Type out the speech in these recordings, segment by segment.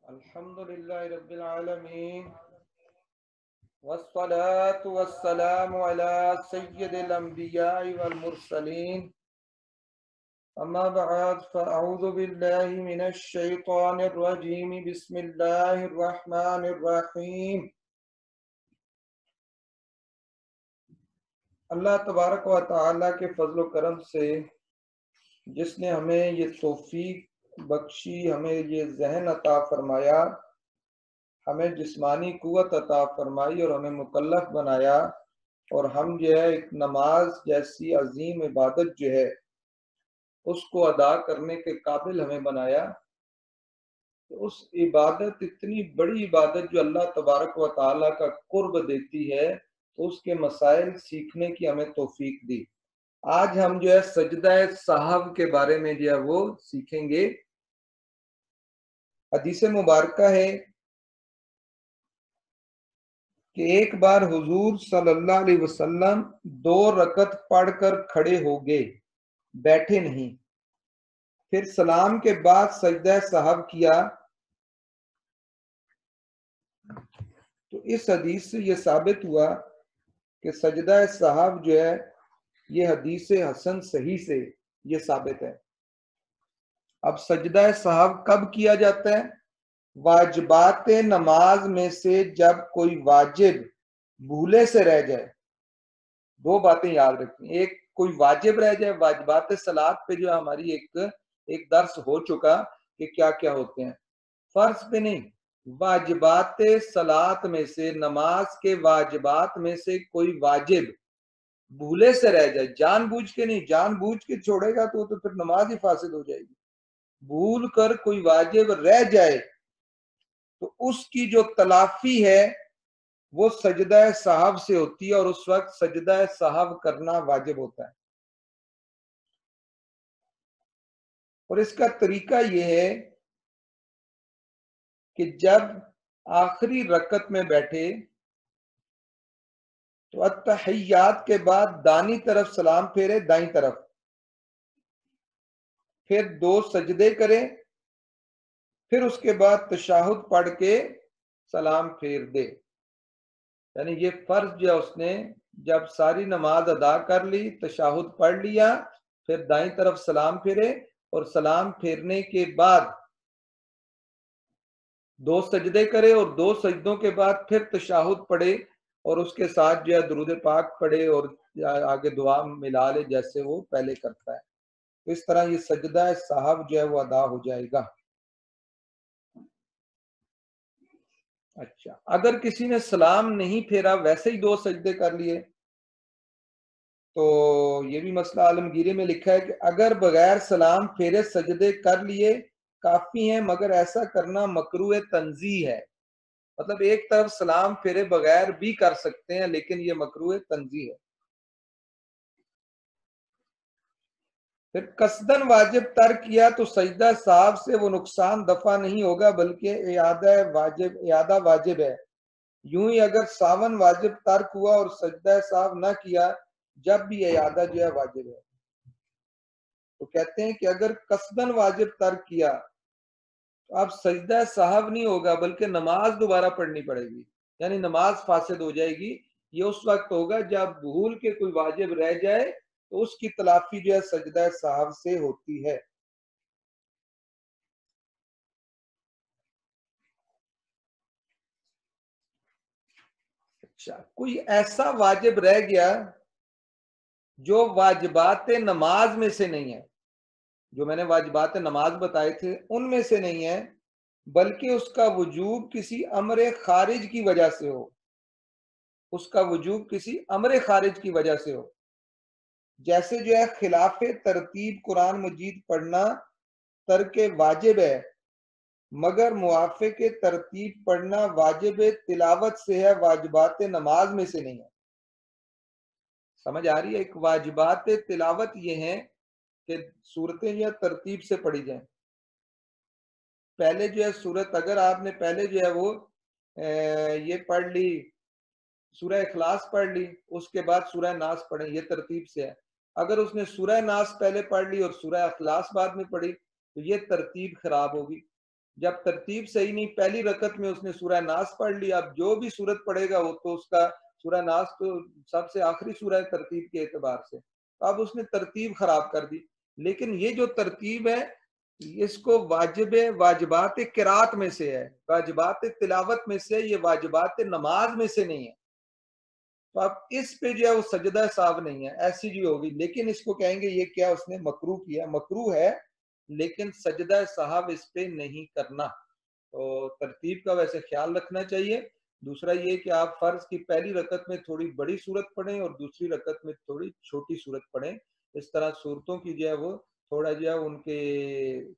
الحمد لله رب العالمين والصلاة والسلام على سيد الأنبياء والمرسلين أما بعد فأعوذ بالله من الشيطان الرجيم بسم الله الرحمن الرحيم اللہ تبارک و تعالیٰ کے فضل و کرم سے جس نے ہمیں یہ توفیق بخشی، ہمیں یہ ذہن عطا فرمایا، ہمیں جسمانی قوت عطا فرمائی اور ہمیں مکلف بنایا، اور ہم جو ہے ایک نماز جیسی عظیم عبادت جو ہے اس کو ادا کرنے کے قابل ہمیں بنایا. تو اس عبادت، اتنی بڑی عبادت جو اللہ تبارک و تعالیٰ کا قرب دیتی ہے، اس کے مسائل سیکھنے کی ہمیں توفیق دی. آج ہم جو ہے سجدہ سہو کے بارے میں جو ہے وہ سیکھیں گے. حدیث مبارکہ ہے کہ ایک بار حضور صلی اللہ علیہ وسلم 2 رکعت پڑھ کر کھڑے ہو گئے، بیٹھے نہیں. پھر سلام کے بعد سجدہ سہو کیا. تو اس حدیث سے یہ ثابت ہوا کہ سجدہ سہو جو ہے یہ حدیث حسن صحیح سے یہ ثابت ہے. اب سجدہ سہو کب کیا جاتا ہے؟ واجبات نماز میں سے جب کوئی واجب بھولے سے رہ جائے. 2 باتیں یاد رکھیں. ایک، کوئی واجب رہ جائے. واجبات صلاۃ پہ جو ہماری ایک درس ہو چکا کہ کیا کیا ہوتے ہیں. فرض پہ نہیں، واجبات صلاۃ میں سے، نماز کے واجبات میں سے کوئی واجب بھولے سے رہ جائے، جان بوجھ کے نہیں. جان بوجھ کے چھوڑے گا تو پھر نماز ہی فاسد ہو جائے گی. بھول کر کوئی واجب رہ جائے تو اس کی جو تلافی ہے وہ سجدہ سہو سے ہوتی ہے، اور اس وقت سجدہ سہو کرنا واجب ہوتا ہے. اور اس کا طریقہ یہ ہے کہ جب آخری رکعت میں بیٹھے تو التحیات کے بعد دانی طرف سلام پھیرے، دائیں طرف، پھر 2 سجدے کرے، پھر اس کے بعد تشہد پڑھ کے سلام پھیر دے. یعنی یہ فرض جو اس نے جب ساری نماز ادا کر لی، تشہد پڑھ لیا، پھر دائیں طرف سلام پھیرے، اور سلام پھیرنے کے بعد 2 سجدے کرے، اور 2 سجدوں کے بعد پھر تشہد پڑھے، اور اس کے ساتھ جو ہے درود پاک پڑھے اور آگے دعا ملا لے جیسے وہ پہلے کرتا ہے. اس طرح یہ سجدہ سہو جو ہے وہ ادا ہو جائے گا. اچھا، اگر کسی نے سلام نہیں پھیرا، ویسے ہی 2 سجدے کر لیے، تو یہ بھی مسئلہ عالمگیری میں لکھا ہے کہ اگر بغیر سلام پھیرے سجدے کر لیے کافی ہیں، مگر ایسا کرنا مکروہ تنزیہ ہے. مطلب ایک طرف سلام پھیرے بغیر بھی کر سکتے ہیں، لیکن یہ مکروہ تنزیہ ہے. پھر قصدن واجب ترک کیا تو سجدہ سہو سے وہ نقصان دفع نہیں ہوگا، بلکہ اعادہ واجب ہے. یوں ہی اگر ساون واجب ترک ہوا اور سجدہ سہو نہ کیا، جب بھی اعادہ جو ہے واجب ہے. تو کہتے ہیں کہ اگر قصدن واجب ترک کیا تو اب سجدہ سہو نہیں ہوگا، بلکہ نماز دوبارہ پڑھنی پڑے گی، یعنی نماز فاسد ہو جائے گی. یہ اس وقت ہوگا جب بھول کے کوئی واجب رہ جائے تو اس کی تلافی جو ہے سجدہ سہو سے ہوتی ہے. اچھا، کوئی ایسا واجب رہ گیا جو واجبات نماز میں سے نہیں ہے، جو میں نے واجبات نماز بتائے تھے ان میں سے نہیں ہے، بلکہ اس کا وجوب کسی امر خارج کی وجہ سے ہو. اس کا وجوب کسی امر خارج کی وجہ سے ہو. جیسے جو ہے خلاف ترتیب قرآن مجید پڑھنا ترک واجب ہے، مگر موافق ترتیب پڑھنا واجب تلاوت سے ہے، واجبات نماز میں سے نہیں ہے. سمجھ آ رہی ہے؟ ایک واجبات تلاوت یہ ہیں کہ صورتیں جو ہے ترتیب سے پڑھی جائیں. پہلے جو ہے صورت، اگر آپ نے پہلے جو ہے وہ یہ پڑھ لی، سورہ اخلاص پڑھ لی، اس کے بعد سورہ ناس پڑھیں، یہ ترتیب سے ہے. اگر اس نے سورہ ناس پہلے پڑھ لی اور سورہ اخلاص بعد میں پڑھی تو یہ ترتیب خراب ہوگی. جب ترتیب صحیح نہیں، پہلی رکعت میں اس نے سورہ ناس پڑھ لی، اب جو بھی سورت پڑھے گا وہ تو اس کا سورہ ناس تو سب سے آخری سورہ ہے ترتیب کے اعتبار سے، اب اس نے ترتیب خراب کر دی۔ لیکن یہ جو ترتیب ہے اس کو واجبات قرات میں سے ہے، واجبات تلاوت میں سے، یہ واجبات نماز میں سے نہیں ہے، تو اب اس پہ جو ہے وہ سجدہ سہو نہیں ہے، ایسی جو ہوگی، لیکن اس کو کہیں گے یہ کیا اس نے مکروہ کیا، مکروہ ہے لیکن سجدہ سہو اس پہ نہیں کرنا۔ تو ترتیب کا ویسے خیال رکھنا چاہیے۔ دوسرا یہ کہ آپ فرض کی پہلی رکعت میں تھوڑی بڑی صورت پڑھیں اور دوسری رکعت میں تھوڑی چھوٹی صورت پڑھیں، اس طرح صورتوں کی جو ہے وہ تھوڑا جو ہے ان کے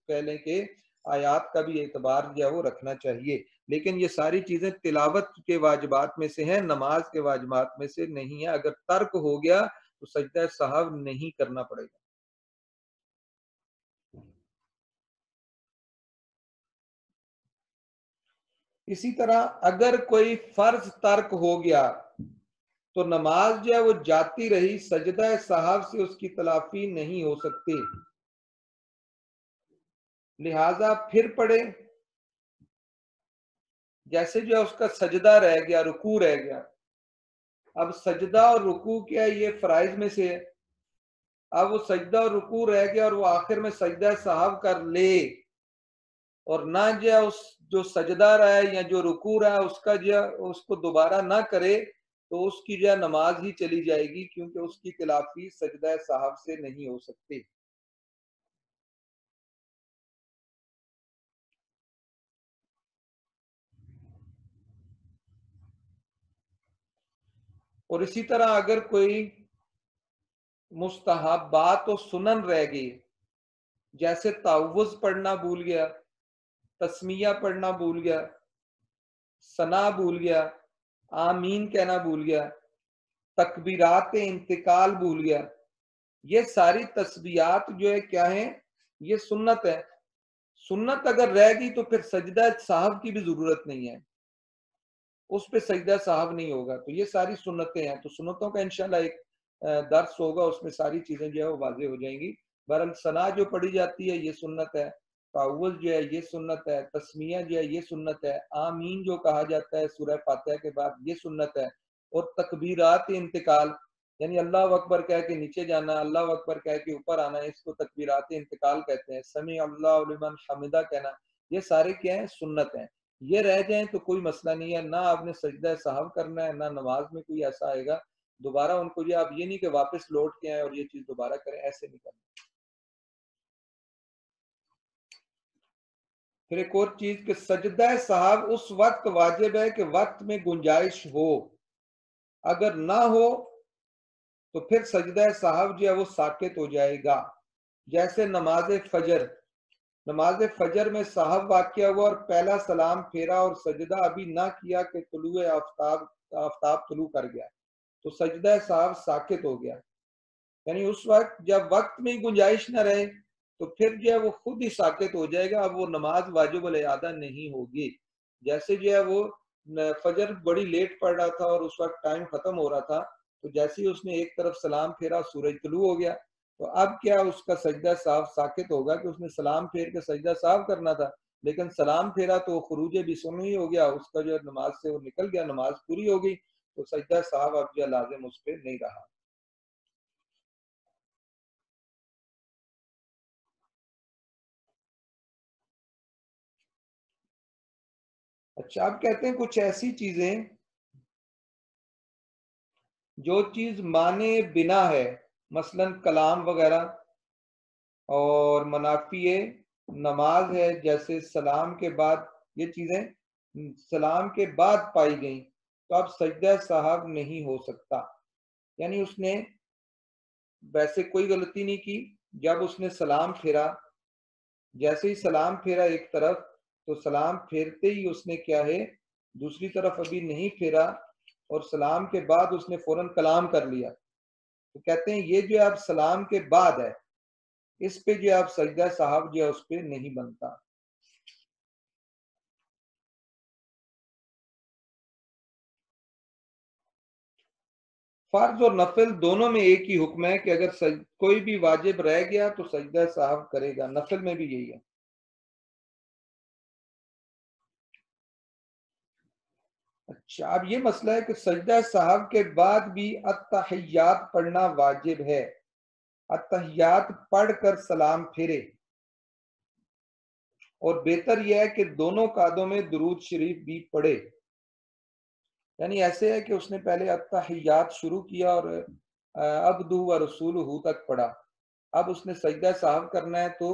کہہ لیں کہ آیات کا بھی اعتبار جو ہے وہ رکھنا چاہیے، لیکن یہ ساری چیزیں تلاوت کے واجبات میں سے ہیں، نماز کے واجبات میں سے نہیں ہے۔ اگر ترک ہو گیا تو سجدہ سہو نہیں کرنا پڑے گا۔ اسی طرح اگر کوئی فرض ترک ہو گیا تو نماز جو ہے وہ جاتی رہی، سجدہ سہو سے اس کی تلافی نہیں ہو سکتی، لہذا پھر پڑھے۔ جیسے جو ہے اس کا سجدہ رہ گیا، رکوع رہ گیا، اب سجدہ اور رکوع کیا ہے یہ فرائض میں سے ہے، اب وہ سجدہ اور رکوع رہ گیا اور وہ آخر میں سجدہ سہو کر لے اور نہ جو ہے اس جو سجدہ رہا ہے یا جو رکوع رہا ہے اس کا جو ہے اس کو دوبارہ نہ کرے تو اس کی جو ہے نماز ہی چلی جائے گی، کیونکہ اس کی تلافی سجدہ سہو سے نہیں ہو سکتی۔ اور اسی طرح اگر کوئی مستحبات و سنن رہ گئی، جیسے تعوذ پڑھنا بھول گیا، تسمیہ پڑھنا بھول گیا، ثنا بھول گیا، آمین کہنا بھول گیا، تکبیرات انتقال بھول گیا، یہ ساری تسبیحات جو ہے کیا ہیں، یہ سنت ہے۔ سنت اگر رہ گئی تو پھر سجدہ سہو کی بھی ضرورت نہیں ہے، اس پہ سجدہ سہو نہیں ہوگا، تو یہ ساری سنتیں ہیں۔ تو سنتوں کا انشاءاللہ ایک درس ہوگا، اس میں ساری چیزیں جو ہے وہ واضح ہو جائیں گی۔ بہرحال ثنا جو پڑھی جاتی ہے یہ سنت ہے، تعوذ جو ہے یہ سنت ہے، تسمیہ جو ہے یہ سنت ہے، آمین جو کہا جاتا ہے سورہ فاتحہ کے بعد یہ سنت ہے، اور تکبیرات انتقال یعنی اللہ اکبر کہہ کے نیچے جانا، اللہ اکبر کہہ کے اوپر آنا، اس کو تکبیرات انتقال کہتے ہیں، سمیع اللہ لمن حمدہ کہنا، یہ سارے کیا ہیں، سنت ہیں۔ یہ رہ جائیں تو کوئی مسئلہ نہیں ہے، نہ آپ نے سجدہ سہو کرنا ہے، نہ نماز میں کوئی ایسا آئے گا دوبارہ ان کو، یہ آپ یہ نہیں کہ واپس لوٹ کے آئیں اور یہ چیز دوبارہ کریں، ایسے نہیں کرنا۔ پھر ایک اور چیز کہ سجدہ سہو اس وقت واجب ہے کہ وقت میں گنجائش ہو، اگر نہ ہو تو پھر سجدہ سہو جو ہے وہ ساقط ہو جائے گا۔ جیسے نماز فجر، نماز فجر میں سہو واقعہ ہوا اور پہلا سلام پھیرا اور سجدہ ابھی نہ کیا کہ طلوع آفتاب طلوع کر گیا، تو سجدہ سہو ساقط ہو گیا، یعنی اس وقت جب وقت میں گنجائش نہ رہے تو پھر جو ہے وہ خود ہی ساقط ہو جائے گا، اب وہ نماز واجب الاعادہ نہیں ہوگی۔ جیسے جو ہے وہ فجر بڑی لیٹ پڑ رہا تھا اور اس وقت ٹائم ختم ہو رہا تھا، تو جیسے ہی اس نے ایک طرف سلام پھیرا سورج طلوع ہو گیا، تو اب کیا اس کا سجدہ سہو ساقط ہوگا کہ اس نے سلام پھیر کے سجدہ سہو کرنا تھا، لیکن سلام پھیرا تو خروج بسمعی ہو گیا، اس کا جو نماز سے وہ نکل گیا، نماز پوری ہو گئی، تو سجدہ سہو اب جو لازم اس پہ نہیں رہا۔ اچھا، آپ کہتے ہیں کچھ ایسی چیزیں جو چیز معنی بنا ہے، مثلا کلام وغیرہ، اور منافی نماز ہے جیسے سلام کے بعد، یہ چیزیں سلام کے بعد پائی گئیں تو اب سجدہ سہو نہیں ہو سکتا، یعنی اس نے ویسے کوئی غلطی نہیں کی، جب اس نے سلام پھیرا، جیسے ہی سلام پھیرا ایک طرف، تو سلام پھیرتے ہی اس نے کیا ہے دوسری طرف ابھی نہیں پھیرا اور سلام کے بعد اس نے فوراً کلام کر لیا، تو کہتے ہیں یہ جو اب سلام کے بعد ہے، اس پہ جو اب سجدہ سہو جو ہے اس پہ نہیں بنتا۔ فرض اور نفل دونوں میں ایک ہی حکم ہے کہ اگر کوئی بھی واجب رہ گیا تو سجدہ سہو کرے گا، نفل میں بھی یہی ہے۔ اب یہ مسئلہ ہے کہ سجدہ صاحب کے بعد بھی التحیات پڑھنا واجب ہے، التحیات پڑھ کر سلام پھیرے، اور بہتر یہ ہے کہ دونوں قعدوں میں درود شریف بھی پڑھے. یعنی ایسے ہے کہ اس نے پہلے التحیات شروع کیا اور عبدہ و رسولہ تک پڑھا، اب اس نے سجدہ صاحب کرنا ہے تو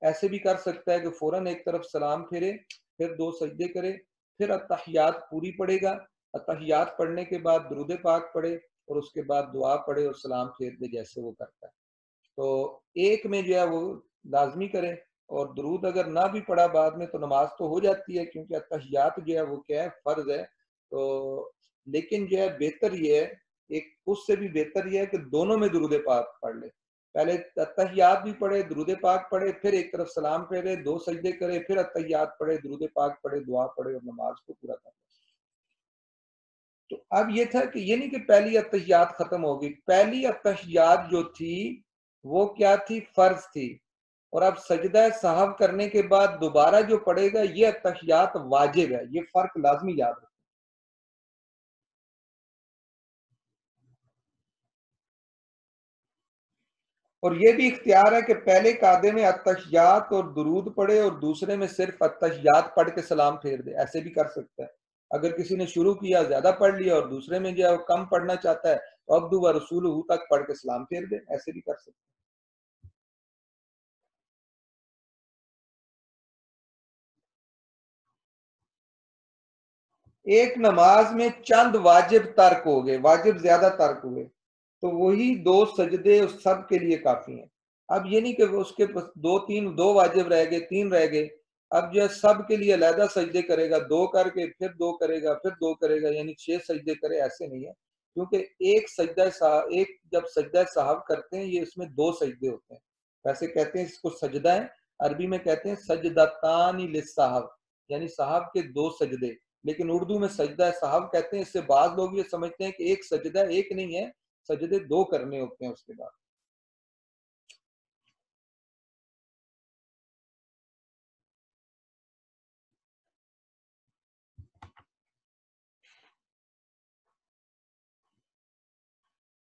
ایسے بھی کر سکتا ہے کہ فوراً ایک طرف سلام پھیرے، پھر 2 سجدے کرے، پھر التحیات پوری پڑھے گا، التحیات پڑھنے کے بعد درود پاک پڑھے اور اس کے بعد دعا پڑھے اور سلام پھیر دے جیسے وہ کرتا ہے. تو ایک میں جو ہے وہ لازمی کرے، اور درود اگر نہ بھی پڑھا بعد میں تو نماز تو ہو جاتی ہے، کیونکہ التحیات جو ہے وہ کیا ہے، فرض ہے. تو لیکن جو ہے بہتر یہ ہے، ایک اس سے بھی بہتر یہ ہے کہ دونوں میں درود پاک پڑھ لے، پہلے التحیات بھی پڑھے، درود پاک پڑھے، پھر ایک طرف سلام پھیرے، 2 سجدے کرے، پھر التحیات پڑھے، درود پاک پڑھے، دعا پڑھے اور نماز کو پورا کرے. تو اب یہ تھا کہ یہ نہیں کہ پہلی التحیات ختم ہوگی، پہلی التحیات جو تھی وہ کیا تھی، فرض تھی، اور اب سجدہ صاحب کرنے کے بعد دوبارہ جو پڑھے گا یہ التحیات واجب ہے. یہ فرق لازمی یاد رکھیں. اور یہ بھی اختیار ہے کہ پہلے قعدے میں التحیات اور درود پڑھے اور دوسرے میں صرف التحیات پڑھ کے سلام پھیر دے، ایسے بھی کر سکتا ہے. اگر کسی نے شروع کیا زیادہ پڑھ لیا اور دوسرے میں جو ہے کم پڑھنا چاہتا ہے تو عبدہ و رسولہ تک پڑھ کے سلام پھیر دے، ایسے بھی کر سکتا ہے. ایک نماز میں چند واجب ترک ہو گئے، واجب زیادہ ترک ہوئے تو وہی 2 سجدے اس سب کے لیے کافی ہیں. اب یہ نہیں کہ اس کے 2 واجب رہ گئے، 3 رہ گئے، اب جو ہے سب کے لیے علیحدہ سجدے کرے گا، 2 کر کے پھر 2 کرے گا، پھر 2 کرے گا، یعنی 6 سجدے کرے، ایسے نہیں ہے. کیونکہ ایک جب سجدہ صاحب کرتے ہیں یہ اس میں 2 سجدے ہوتے ہیں. ویسے کہتے ہیں اس کو سجدہ ہے، عربی میں کہتے ہیں سجدتان للصاحب، یعنی صاحب کے 2 سجدے، لیکن اردو میں سجدہ صاحب کہتے ہیں. اس سے بعض لوگ یہ سمجھتے ہیں کہ ایک سجدہ، ایک نہیں ہے، سجدے 2 کرنے ہوتے ہیں اس کے بعد.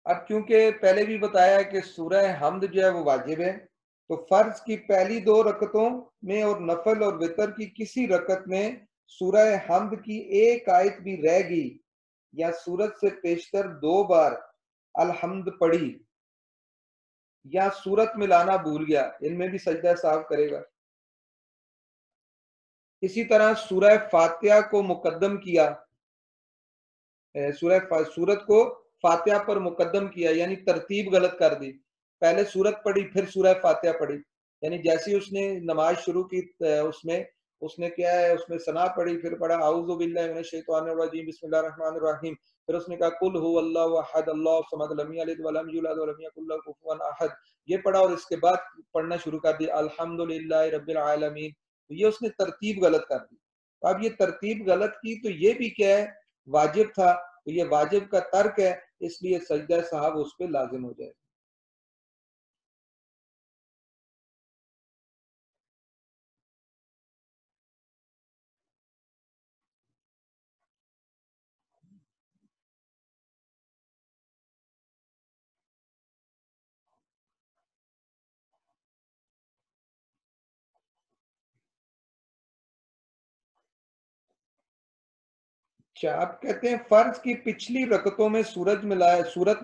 اب کیونکہ پہلے بھی بتایا کہ سورہ حمد جو ہے وہ واجب ہے، تو فرض کی پہلی 2 رکعتوں میں اور نفل اور وتر کی کسی رکعت میں سورہ حمد کی ایک آیت بھی رہ گئی یا سورت سے پیشتر 2 بار الحمد پڑھی یا سورت ملانا بھول گیا، ان میں بھی سجدہ صاحب کرے گا. اسی طرح سورہ فاتحہ کو مقدم کیا، سورت کو فاتحہ پر مقدم کیا، یعنی ترتیب غلط کر دی، پہلے سورت پڑھی پھر سورہ فاتحہ پڑھی. یعنی جیسی اس نے نماز شروع کی اس نے کیا ہے، اس میں ثنا پڑھی، پھر پڑھا اعوذ باللہ من الشیطان الرجیم بسم اللہ الرحمن الرحیم، پھر اس نے کہا قل هو اللہ احد اللہ الصمد لم یلد ولم یولد ولم یکن له کفوا احد، یہ پڑھا اور اس کے بعد پڑھنا شروع کر دیا الحمدللہ رب العالمین. تو یہ اس نے ترتیب غلط کر دی. اب یہ ترتیب غلط کی تو یہ بھی کیا ہے، واجب تھا، تو یہ واجب کا ترک ہے، اس لیے سجدہ صاحب اس پہ لازم ہو جائے. آپ کہتے ہیں فرض کی پچھلی رکعتوں میں سورت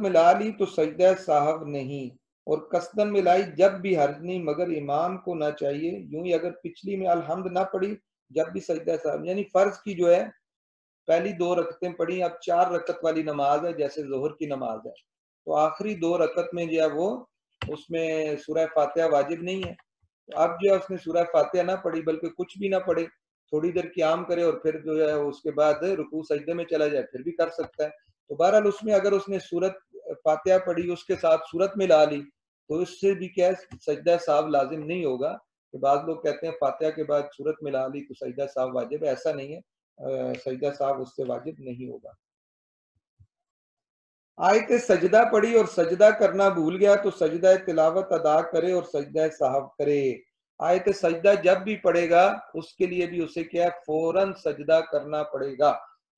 ملا لی تو سجدہ صاحب نہیں، اور قصدن ملائی جب بھی حرج نہیں، مگر امام کو نہ چاہیے. یوں ہی اگر پچھلی میں الحمد نہ پڑھی جب بھی سجدہ صاحب، یعنی فرض کی جو ہے پہلی 2 رکعتیں پڑھی، اب 4 رکعت والی نماز ہے جیسے ظہر کی نماز ہے، تو آخری 2 رکعت میں جو ہے وہ اس میں سورہ فاتحہ واجب نہیں ہے. اب جو ہے اس نے سورہ فاتحہ نہ پڑھی بلکہ کچھ بھی نہ پڑھے، تھوڑی دیر قیام کرے اور پھر جو ہے اس کے بعد رکوع سجدے میں چلا جائے، پھر بھی کر سکتا ہے. تو بہرحال اس میں اگر اس نے سورت فاتحہ پڑھی اس کے ساتھ سورت ملا لی تو اس سے بھی کیا سجدہ صاحب لازم نہیں ہوگا. کہ بعض لوگ کہتے ہیں فاتحہ کے بعد سورت ملا لی تو سجدہ صاحب واجب ہے، ایسا نہیں ہے، سجدہ صاحب اس سے واجب نہیں ہوگا. آیت سجدہ پڑھی اور سجدہ کرنا بھول گیا تو سجدہ تلاوت ادا کرے اور سجدہ صاحب کرے. آیت سجدہ جب بھی پڑھے گا اس کے لیے بھی اسے کیا فوراً سجدہ کرنا پڑے گا.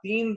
3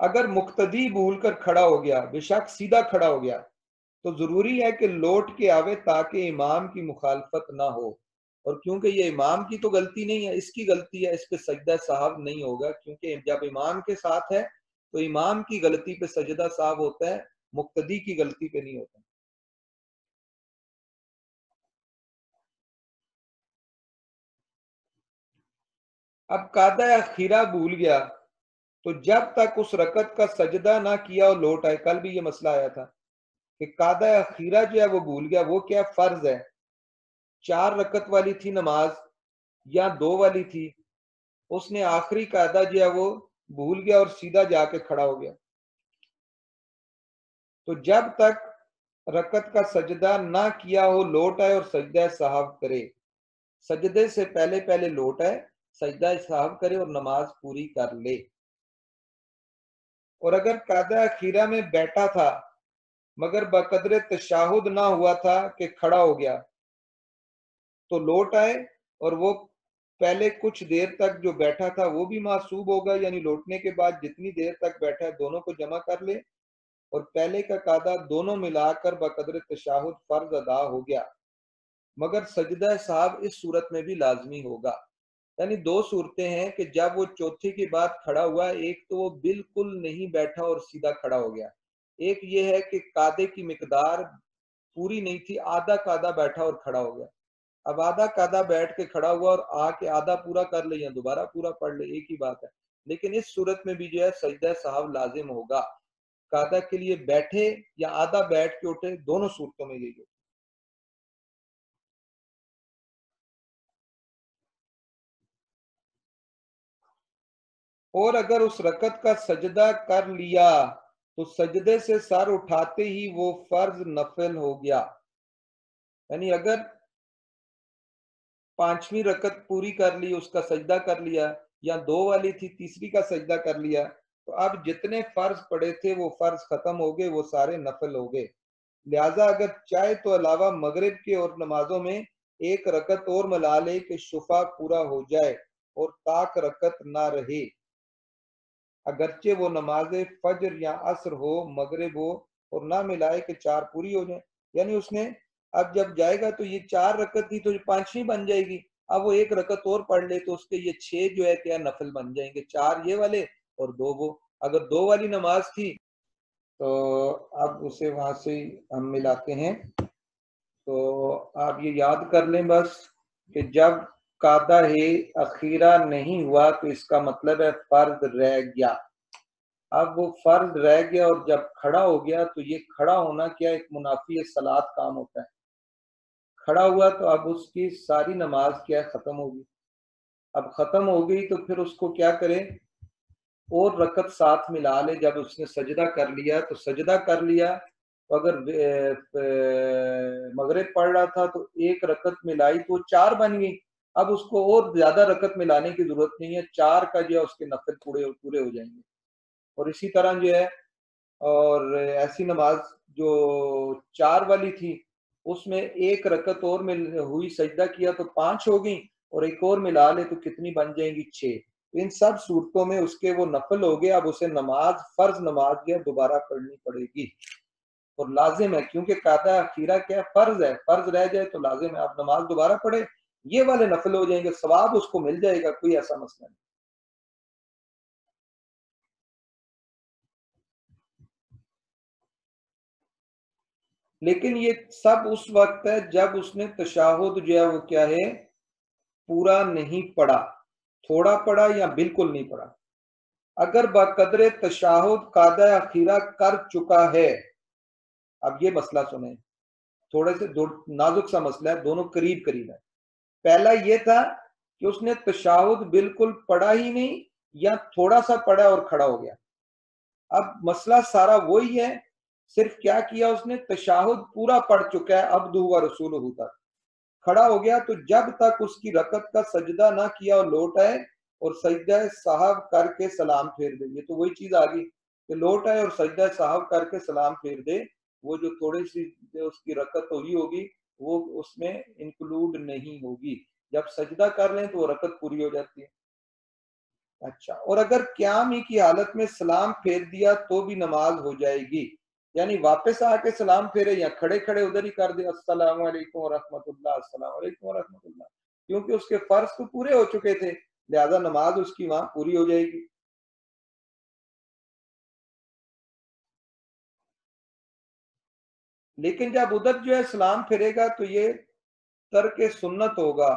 اگر مقتدی بھول کر کھڑا ہو گیا, بے شک سیدھا کھڑا ہو گیا, تو ضروری ہے کہ لوٹ کے آوے تاکہ امام کی مخالفت نہ ہو. اور کیونکہ یہ امام کی تو غلطی نہیں ہے, اس کی غلطی ہے, اس پہ سجدہ صاحب نہیں ہوگا, کیونکہ جب امام کے ساتھ ہے تو امام کی غلطی پہ سجدہ صاحب ہوتا ہے, مقتدی کی غلطی پہ نہیں ہوتا. اب قاعدہ اخیرہ بھول گیا تو جب تک اس رکعت کا سجدہ نہ کیا اور لوٹ آئے, کل بھی یہ مسئلہ آیا تھا کہ قاعدہ اخیرہ جو ہے وہ بھول گیا, وہ کیا فرض ہے, 4 رکعت والی تھی نماز یا 2 والی تھی, اس نے آخری قاعدہ جو ہے وہ بھول گیا اور سیدھا جا کے کھڑا ہو گیا. تو جب تک رکعت کا سجدہ نہ کیا ہو لوٹ آئے اور سجدہ صاحب کرے, سجدے سے پہلے پہلے لوٹ آئے, سجدہ صاحب کرے اور نماز پوری کر لے. اور اگر قاعدہ اخیرہ میں بیٹھا تھا مگر بقدر تشہد نہ ہوا تھا کہ کھڑا ہو گیا, تو لوٹ آئے اور وہ پہلے کچھ دیر تک جو بیٹھا تھا وہ بھی محسوب ہوگا, یعنی لوٹنے کے بعد جتنی دیر تک بیٹھا ہے دونوں کو جمع کر لے, اور پہلے کا قاعدہ دونوں ملا کر بقدر تشہد فرض ادا ہو گیا. مگر سجدہ صاحب اس صورت میں بھی لازمی ہوگا. یعنی 2 صورتیں ہیں کہ جب وہ چوتھی کے بعد کھڑا ہوا, ایک تو وہ بالکل نہیں بیٹھا اور سیدھا کھڑا ہو گیا, ایک یہ ہے کہ قاعدے کی مقدار پوری نہیں تھی, آدھا قاعدہ بیٹھا اور کھڑا ہو گیا. اب آدھا قاعدہ بیٹھ کے کھڑا ہوا اور آ کے آدھا پورا کر لے یا دوبارہ پورا پڑھ لے, ایک ہی بات ہے. لیکن اس صورت میں بھی جو ہے سجدہ صاحب لازم ہوگا, قاعدہ کے لیے بیٹھے یا آدھا بیٹھ کے اٹھے, دونوں صورتوں میں یہی ہوگا. اور اگر اس رکعت کا سجدہ کر لیا تو سجدے سے سر اٹھاتے ہی وہ فرض نفل ہو گیا. یعنی اگر 5ویں رکعت پوری کر لی, اس کا سجدہ کر لیا, یا 2 والی تھی تیسری کا سجدہ کر لیا, تو اب جتنے فرض پڑے تھے وہ فرض ختم ہو گئے, وہ سارے نفل ہو گئے. لہذا اگر چاہے تو علاوہ مغرب کے اور نمازوں میں ایک رکعت اور ملا لے کہ شفع پورا ہو جائے اور طاق رکعت نہ رہے, اگرچہ وہ نماز فجر یا عصر ہو مغرب ہو, اور نہ ملائے کہ 4 پوری ہو جائیں. یعنی اس نے اب جب جائے گا تو یہ 4 رکعت تھی تو 5ویں بن جائے گی, اب وہ ایک رکعت اور پڑھ لے تو اس کے یہ 6 جو ہے کیا نفل بن جائیں گے, 4 یہ والے اور 2 وہ. اگر 2 والی نماز تھی تو اب اسے وہاں سے ہم ملاتے ہیں. تو آپ یہ یاد کر لیں بس کہ جب قاعدہ اخیرہ نہیں ہوا تو اس کا مطلب ہے فرض رہ گیا. اب وہ فرض رہ گیا اور جب کھڑا ہو گیا تو یہ کھڑا ہونا کیا ایک منافی صلاۃ کام ہوتا ہے. کھڑا ہوا تو اب اس کی ساری نماز کیا ختم ہوگی. اب ختم ہو گئی تو پھر اس کو کیا کرے, اور رکعت ساتھ ملا لے. جب اس نے سجدہ کر لیا تو سجدہ کر لیا, تو اگر مغرب پڑھ رہا تھا تو ایک رکعت ملائی تو 4 بن گئی. اب اس کو اور زیادہ رکعت ملانے کی ضرورت نہیں ہے, 4 کا جو ہے اس کے نفل پورے ہو جائیں گے. اور اسی طرح جو ہے, اور ایسی نماز جو 4 والی تھی اس میں ایک رکعت اور ہوئی, سجدہ کیا تو 5 ہو گئی, اور ایک اور ملا لے تو کتنی بن جائیں گی 6. ان سب صورتوں میں اس کے وہ نفل ہو گیا. اب اسے نماز فرض نماز جو ہے دوبارہ پڑھنی پڑے گی, اور لازم ہے, کیونکہ قاعدہ اخیرہ کیا فرض ہے, فرض رہ جائے تو لازم ہے آپ نماز دوبارہ پڑھے, یہ والے نفل ہو جائیں گے, ثواب اس کو مل جائے گا, کوئی ایسا مسئلہ نہیں. لیکن یہ سب اس وقت ہے جب اس نے تشہد جو ہے وہ کیا ہے پورا نہیں پڑھا, تھوڑا پڑھا یا بالکل نہیں پڑھا. اگر بقدر تشہد قاعدہ اخیرہ کر چکا ہے, اب یہ مسئلہ سنیں, تھوڑے سے نازک سا مسئلہ ہے, دونوں قریب قریب ہے. پہلا یہ تھا کہ اس نے تشہد بالکل پڑھا ہی نہیں یا تھوڑا سا پڑھا اور کھڑا ہو گیا. اب مسئلہ سارا وہی ہے, صرف کیا کیا اس نے, تشہد پورا پڑھ چکا ہے عبدہ و رسولہ تک, کھڑا ہو گیا. تو جب تک اس کی رکعت کا سجدہ نہ کیا اور لوٹ آئے اور سجدہ صاحب کر کے سلام پھیر دے, یہ تو وہی چیز آ گئی کہ لوٹ آئے اور سجدہ صاحب کر کے سلام پھیر دے, وہ جو تھوڑی سی اس کی رکعت ہوئی ہوگی وہ اس میں انکلوڈ نہیں ہوگی. جب سجدہ کر لیں تو وہ رکعت پوری ہو جاتی ہے. اچھا، اور اگر قیام ہی کی حالت میں سلام پھیر دیا تو بھی نماز ہو جائے گی؟ یعنی واپس آ کے سلام پھیرے یا کھڑے کھڑے ادھر ہی کر دے السلام علیکم ورحمۃ اللہ، السلام علیکم ورحمۃ اللہ، کیونکہ اس کے فرض تو پورے ہو چکے تھے، لہذا نماز اس کی وہاں پوری ہو جائے گی. لیکن جب ادھر جو ہے سلام پھیرے گا تو یہ ترک سنت ہوگا.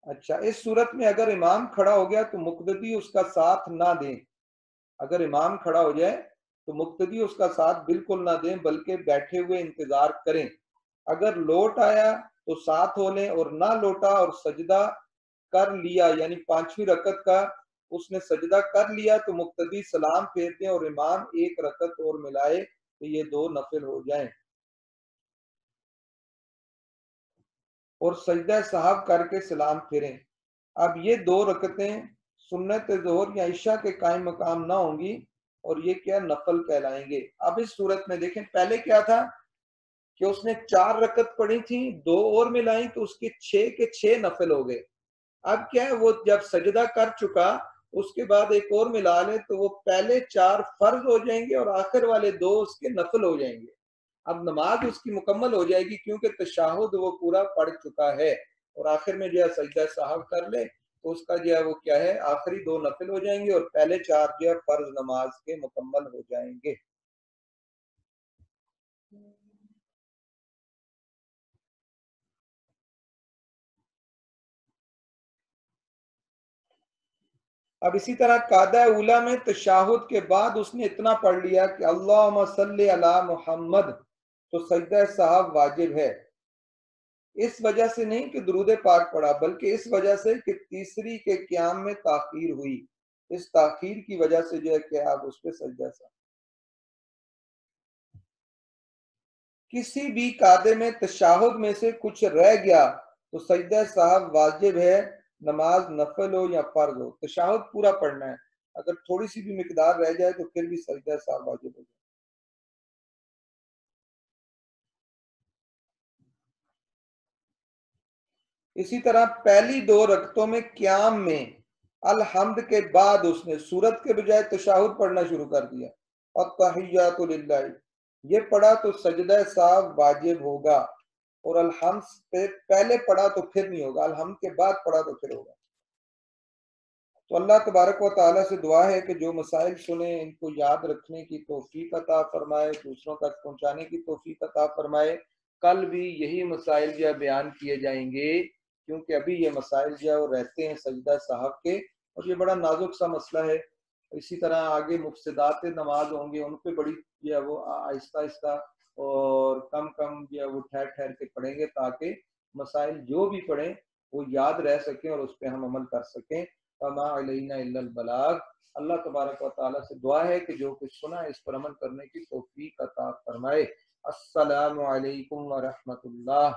اچھا، اس صورت میں اگر امام کھڑا ہو گیا تو مقتدی اس کا ساتھ نہ دیں. اگر امام کھڑا ہو جائے تو مقتدی اس کا ساتھ بالکل نہ دیں بلکہ بیٹھے ہوئے انتظار کریں. اگر لوٹ آیا تو ساتھ ہو لیں، اور نہ لوٹا اور سجدہ کر لیا یعنی 5ویں رکعت کا اس نے سجدہ کر لیا تو مقتدی سلام پھیر دیں اور امام ایک رکعت اور ملائے تو یہ 2 نفل ہو جائیں. اور سجدہ سہو کر کے سلام پھیریں. اب یہ 2 رکعتیں سنت ظہر یا عشاء کے قائم مقام نہ ہوں گی اور یہ کیا نفل کہلائیں گے. اب اس صورت میں دیکھیں پہلے کیا تھا کہ اس نے 4 رکعت پڑھی تھی، 2 اور ملائیں تو اس کے 6 کے 6 نفل ہو گئے. اب کیا ہے، وہ جب سجدہ کر چکا اس کے بعد ایک اور ملا لے تو وہ پہلے 4 فرض ہو جائیں گے اور آخر والے 2 اس کے نفل ہو جائیں گے. اب نماز اس کی مکمل ہو جائے گی کیونکہ تشہد وہ پورا پڑھ چکا ہے، اور آخر میں جو ہے سجدہ سہو کر لے تو اس کا جو ہے وہ کیا ہے آخری 2 نفل ہو جائیں گے اور پہلے 4 جو ہے فرض نماز کے مکمل ہو جائیں گے. اب اسی طرح قاعدہ اولا میں تشہد کے بعد اس نے اتنا پڑھ لیا کہ اللہم صلی علی محمد تو سجدہ سہو واجب ہے. اس وجہ سے نہیں کہ درود پاک پڑھا بلکہ اس وجہ سے کہ تیسری کے قیام میں تاخیر ہوئی. اس تاخیر کی وجہ سے جو ہے کہ آپ اس پہ سجدہ سہو. کسی بھی قاعدے میں تشہد میں سے کچھ رہ گیا تو سجدہ سہو واجب ہے، نماز نفل ہو یا فرض ہو. تشہد پورا پڑھنا ہے، اگر تھوڑی سی بھی مقدار رہ جائے تو پھر بھی سجدہ سہو واجب ہو جائے. اسی طرح پہلی 2 رکعتوں میں قیام میں الحمد کے بعد اس نے سورت کے بجائے تشہد پڑھنا شروع کر دیا اور تحیات للہ یہ پڑھا تو سجدہ سہو واجب ہوگا، اور الحمد پہ پہلے پڑھا تو پھر نہیں ہوگا، الحمد کے بعد پڑھا تو پھر ہوگا. تو اللہ تبارک و تعالیٰ سے دعا ہے کہ جو مسائل سنیں ان کو یاد رکھنے کی توفیق عطا فرمائے، دوسروں تک پہنچانے کی توفیق عطا فرمائے. کل بھی یہی مسائل جو بیان کیے جائیں گے کیونکہ ابھی یہ مسائل جو ہے وہ رہتے ہیں سجدہ صاحب کے، اور یہ بڑا نازک سا مسئلہ ہے. اسی طرح آگے مفسدات نماز ہوں گے، ان پہ بڑی جو ہے وہ آہستہ آہستہ اور کم کم جو ہے وہ ٹھہر ٹھہر کے پڑھیں گے تاکہ مسائل جو بھی پڑھیں وہ یاد رہ سکیں اور اس پہ ہم عمل کر سکیں. وما علینا الا البلاغ. اللہ تبارک و تعالیٰ سے دعا ہے کہ جو کچھ سنا ہے اس پر عمل کرنے کی توفیق عطا فرمائے. السلام علیکم ورحمۃ اللہ.